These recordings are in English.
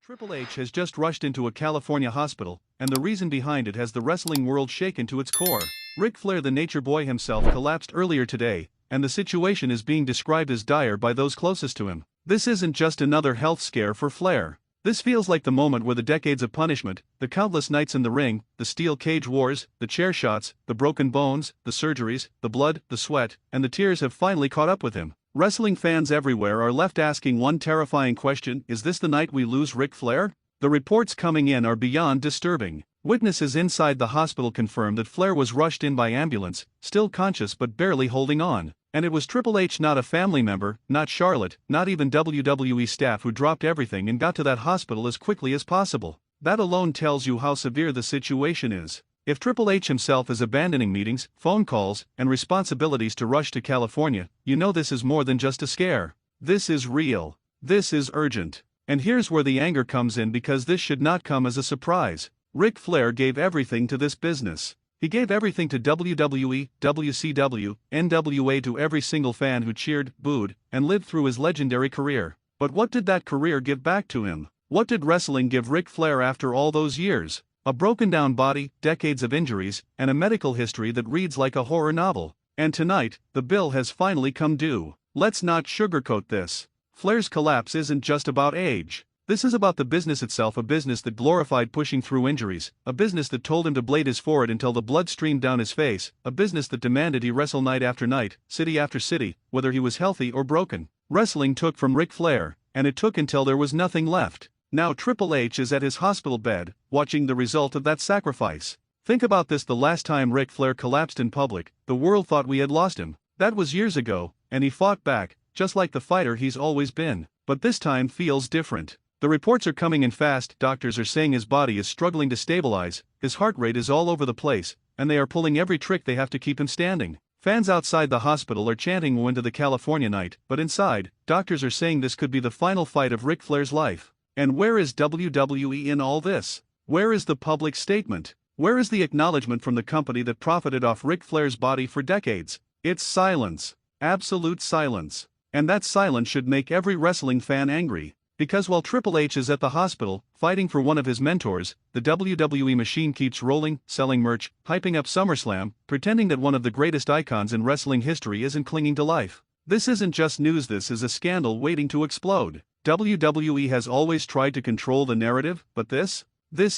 Triple H has just rushed into a California hospital, and the reason behind it has the wrestling world shaken to its core. Ric Flair, the Nature Boy himself, collapsed earlier today, and the situation is being described as dire by those closest to him. This isn't just another health scare for Flair. This feels like the moment where the decades of punishment, the countless nights in the ring, the steel cage wars, the chair shots, the broken bones, the surgeries, the blood, the sweat, and the tears have finally caught up with him. Wrestling fans everywhere are left asking one terrifying question: is this the night we lose Ric Flair? The reports coming in are beyond disturbing. Witnesses inside the hospital confirm that Flair was rushed in by ambulance, still conscious but barely holding on. And it was Triple H, not a family member, not Charlotte, not even WWE staff, who dropped everything and got to that hospital as quickly as possible. That alone tells you how severe the situation is. If Triple H himself is abandoning meetings, phone calls, and responsibilities to rush to California, you know this is more than just a scare. This is real. This is urgent. And here's where the anger comes in, because this should not come as a surprise. Ric Flair gave everything to this business. He gave everything to WWE, WCW, NWA, to every single fan who cheered, booed, and lived through his legendary career. But what did that career give back to him? What did wrestling give Ric Flair after all those years? A broken-down body, decades of injuries, and a medical history that reads like a horror novel. And tonight, the bill has finally come due. Let's not sugarcoat this. Flair's collapse isn't just about age. This is about the business itself, a business that glorified pushing through injuries, a business that told him to blade his forehead until the blood streamed down his face, a business that demanded he wrestle night after night, city after city, whether he was healthy or broken. Wrestling took from Ric Flair, and it took until there was nothing left. Now Triple H is at his hospital bed, watching the result of that sacrifice. Think about this: the last time Ric Flair collapsed in public, the world thought we had lost him. That was years ago, and he fought back, just like the fighter he's always been. But this time feels different. The reports are coming in fast. Doctors are saying his body is struggling to stabilize, his heart rate is all over the place, and they are pulling every trick they have to keep him standing. Fans outside the hospital are chanting "Win to the California night," but inside, doctors are saying this could be the final fight of Ric Flair's life. And where is WWE in all this? Where is the public statement? Where is the acknowledgement from the company that profited off Ric Flair's body for decades? It's silence. Absolute silence. And that silence should make every wrestling fan angry. Because while Triple H is at the hospital, fighting for one of his mentors, the WWE machine keeps rolling, selling merch, hyping up SummerSlam, pretending that one of the greatest icons in wrestling history isn't clinging to life. This isn't just news, this is a scandal waiting to explode. WWE has always tried to control the narrative, but this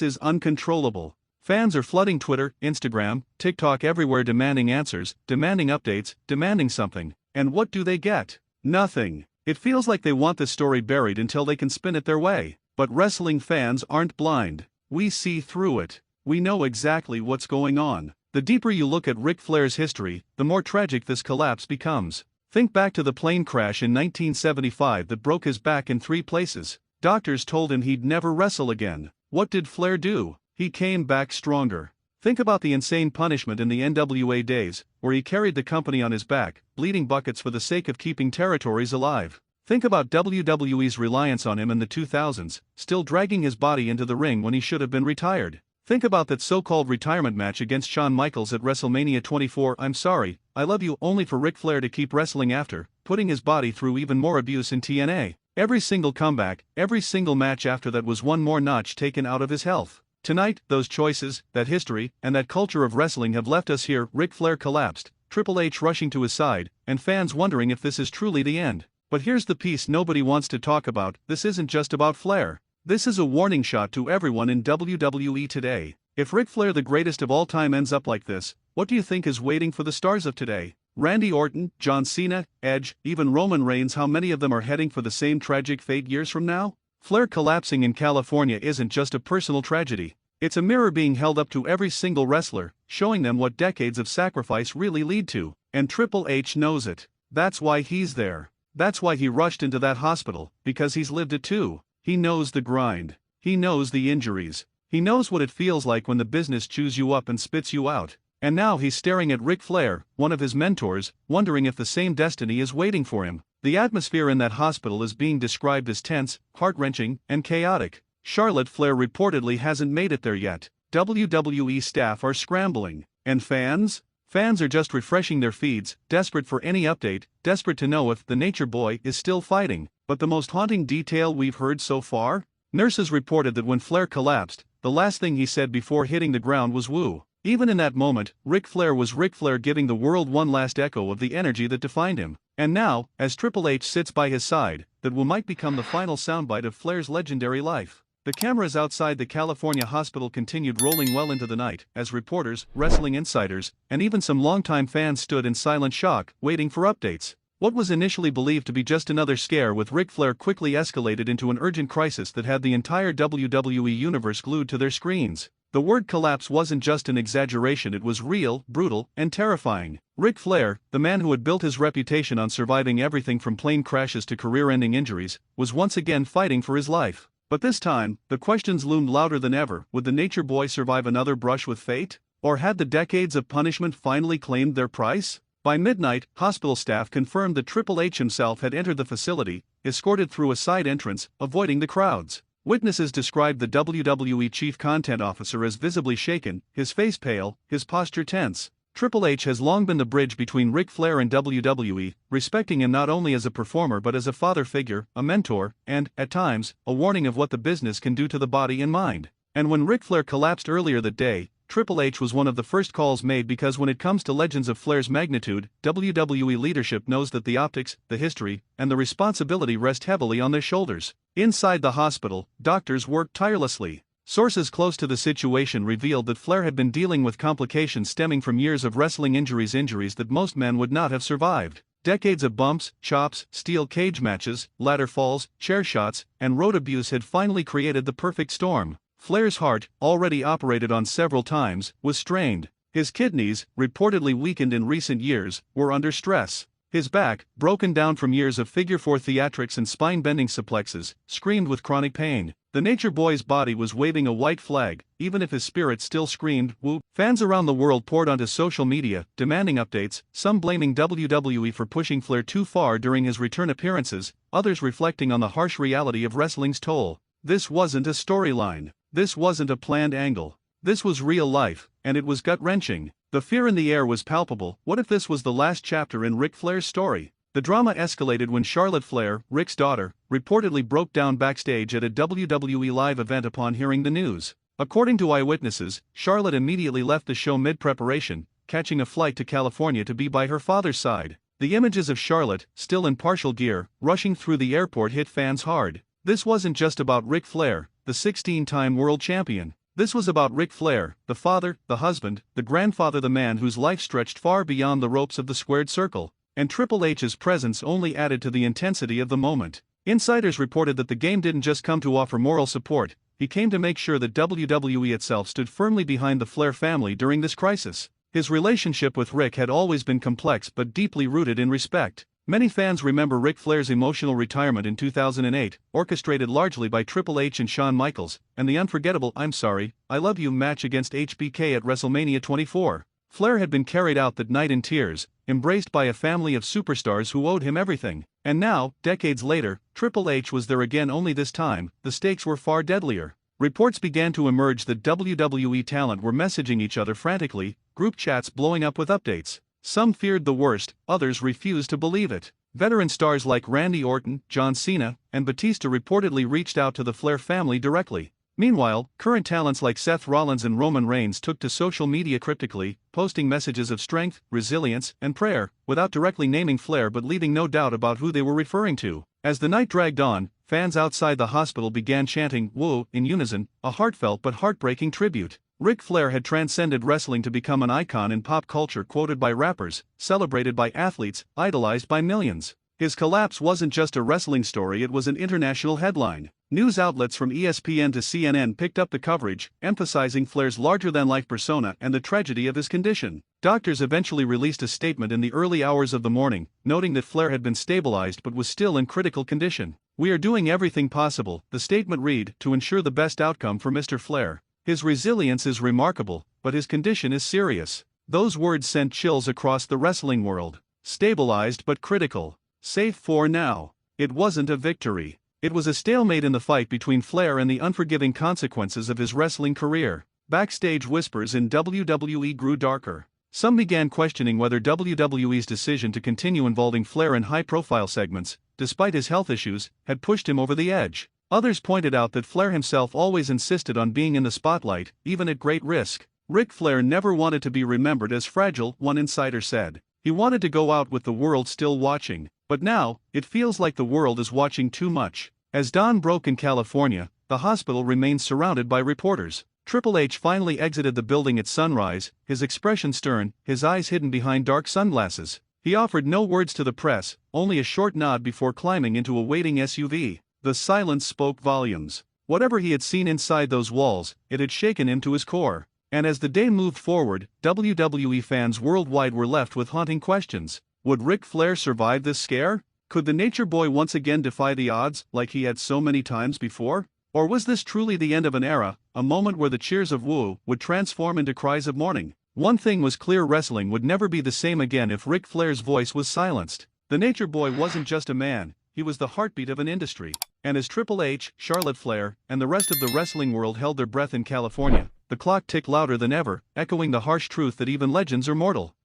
is uncontrollable. Fans are flooding Twitter, Instagram, TikTok, everywhere, demanding answers, demanding updates, demanding something. And what do they get? Nothing. It feels like they want this story buried until they can spin it their way. But wrestling fans aren't blind. We see through it. We know exactly what's going on. The deeper you look at Ric Flair's history, the more tragic this collapse becomes. Think back to the plane crash in 1975 that broke his back in 3 places. Doctors told him he'd never wrestle again. What did Flair do? He came back stronger. Think about the insane punishment in the NWA days, where he carried the company on his back, bleeding buckets for the sake of keeping territories alive. Think about WWE's reliance on him in the 2000s, still dragging his body into the ring when he should have been retired. Think about that so-called retirement match against Shawn Michaels at WrestleMania 24, "I'm sorry, I love you," only for Ric Flair to keep wrestling after, putting his body through even more abuse in TNA. Every single comeback, every single match after that was one more notch taken out of his health. Tonight, those choices, that history, and that culture of wrestling have left us here. Ric Flair collapsed, Triple H rushing to his side, and fans wondering if this is truly the end. But here's the piece nobody wants to talk about: this isn't just about Flair. This is a warning shot to everyone in WWE today. If Ric Flair, the greatest of all time, ends up like this, what do you think is waiting for the stars of today? Randy Orton, John Cena, Edge, even Roman Reigns, how many of them are heading for the same tragic fate years from now? Flair collapsing in California isn't just a personal tragedy. It's a mirror being held up to every single wrestler, showing them what decades of sacrifice really lead to. And Triple H knows it. That's why he's there. That's why he rushed into that hospital, because he's lived it too. He knows the grind. He knows the injuries. He knows what it feels like when the business chews you up and spits you out. And now he's staring at Ric Flair, one of his mentors, wondering if the same destiny is waiting for him. The atmosphere in that hospital is being described as tense, heart-wrenching, and chaotic. Charlotte Flair reportedly hasn't made it there yet. WWE staff are scrambling. And fans? Fans are just refreshing their feeds, desperate for any update, desperate to know if the Nature Boy is still fighting. But the most haunting detail we've heard so far? Nurses reported that when Flair collapsed, the last thing he said before hitting the ground was "woo." Even in that moment, Ric Flair was Ric Flair, giving the world one last echo of the energy that defined him. And now, as Triple H sits by his side, that will might become the final soundbite of Flair's legendary life. The cameras outside the California hospital continued rolling well into the night, as reporters, wrestling insiders, and even some longtime fans stood in silent shock, waiting for updates. What was initially believed to be just another scare with Ric Flair quickly escalated into an urgent crisis that had the entire WWE universe glued to their screens. The word collapse wasn't just an exaggeration, it was real, brutal, and terrifying. Ric Flair, the man who had built his reputation on surviving everything from plane crashes to career-ending injuries, was once again fighting for his life. But this time, the questions loomed louder than ever. Would the Nature Boy survive another brush with fate? Or had the decades of punishment finally claimed their price? By midnight, hospital staff confirmed that Triple H himself had entered the facility, escorted through a side entrance, avoiding the crowds. Witnesses described the WWE chief content officer as visibly shaken, his face pale, his posture tense. Triple H has long been the bridge between Ric Flair and WWE, respecting him not only as a performer but as a father figure, a mentor, and, at times, a warning of what the business can do to the body and mind. And when Ric Flair collapsed earlier that day, Triple H was one of the first calls made, because when it comes to legends of Flair's magnitude, WWE leadership knows that the optics, the history, and the responsibility rest heavily on their shoulders. Inside the hospital, doctors worked tirelessly. Sources close to the situation revealed that Flair had been dealing with complications stemming from years of wrestling injuries that most men would not have survived. Decades of bumps, chops, steel cage matches, ladder falls, chair shots, and road abuse had finally created the perfect storm. Flair's heart, already operated on several times, was strained. His kidneys, reportedly weakened in recent years, were under stress. His back, broken down from years of figure four theatrics and spine-bending suplexes, screamed with chronic pain. The Nature Boy's body was waving a white flag, even if his spirit still screamed, "woo." Fans around the world poured onto social media, demanding updates, some blaming WWE for pushing Flair too far during his return appearances, others reflecting on the harsh reality of wrestling's toll. This wasn't a storyline. This wasn't a planned angle. This was real life, and it was gut-wrenching. The fear in the air was palpable. What if this was the last chapter in Ric Flair's story? The drama escalated when Charlotte Flair, Ric's daughter, reportedly broke down backstage at a WWE Live event upon hearing the news. According to eyewitnesses, Charlotte immediately left the show mid-preparation, catching a flight to California to be by her father's side. The images of Charlotte, still in partial gear, rushing through the airport hit fans hard. This wasn't just about Ric Flair, the 16-time world champion. This was about Ric Flair, the father, the husband, the grandfather, the man whose life stretched far beyond the ropes of the squared circle. And Triple H's presence only added to the intensity of the moment. Insiders reported that the game didn't just come to offer moral support, he came to make sure that WWE itself stood firmly behind the Flair family during this crisis. His relationship with Ric had always been complex but deeply rooted in respect. Many fans remember Ric Flair's emotional retirement in 2008, orchestrated largely by Triple H and Shawn Michaels, and the unforgettable "I'm Sorry, I Love You" match against HBK at WrestleMania 24. Flair had been carried out that night in tears, embraced by a family of superstars who owed him everything. And now, decades later, Triple H was there again, only this time, the stakes were far deadlier. Reports began to emerge that WWE talent were messaging each other frantically, group chats blowing up with updates. Some feared the worst, others refused to believe it. Veteran stars like Randy Orton, John Cena, and Batista reportedly reached out to the Flair family directly. Meanwhile, current talents like Seth Rollins and Roman Reigns took to social media cryptically, posting messages of strength, resilience, and prayer, without directly naming Flair but leaving no doubt about who they were referring to. As the night dragged on, fans outside the hospital began chanting "whoa" in unison, a heartfelt but heartbreaking tribute. Ric Flair had transcended wrestling to become an icon in pop culture, quoted by rappers, celebrated by athletes, idolized by millions. His collapse wasn't just a wrestling story, it was an international headline. News outlets from ESPN to CNN picked up the coverage, emphasizing Flair's larger-than-life persona and the tragedy of his condition. Doctors eventually released a statement in the early hours of the morning, noting that Flair had been stabilized but was still in critical condition. "We are doing everything possible," the statement read, "to ensure the best outcome for Mr. Flair. His resilience is remarkable, but his condition is serious." Those words sent chills across the wrestling world. Stabilized but critical. Safe for now. It wasn't a victory. It was a stalemate in the fight between Flair and the unforgiving consequences of his wrestling career. Backstage whispers in WWE grew darker. Some began questioning whether WWE's decision to continue involving Flair in high-profile segments, despite his health issues, had pushed him over the edge. Others pointed out that Flair himself always insisted on being in the spotlight, even at great risk. Ric Flair never wanted to be remembered as fragile, one insider said. He wanted to go out with the world still watching, but now, it feels like the world is watching too much. As dawn broke in California, the hospital remained surrounded by reporters. Triple H finally exited the building at sunrise, his expression stern, his eyes hidden behind dark sunglasses. He offered no words to the press, only a short nod before climbing into a waiting SUV. The silence spoke volumes. Whatever he had seen inside those walls, it had shaken him to his core. And as the day moved forward, WWE fans worldwide were left with haunting questions. Would Ric Flair survive this scare? Could the Nature Boy once again defy the odds, like he had so many times before? Or was this truly the end of an era, a moment where the cheers of woo would transform into cries of mourning? One thing was clear: wrestling would never be the same again if Ric Flair's voice was silenced. The Nature Boy wasn't just a man, he was the heartbeat of an industry. And as Triple H, Charlotte Flair, and the rest of the wrestling world held their breath in California, the clock ticked louder than ever, echoing the harsh truth that even legends are mortal.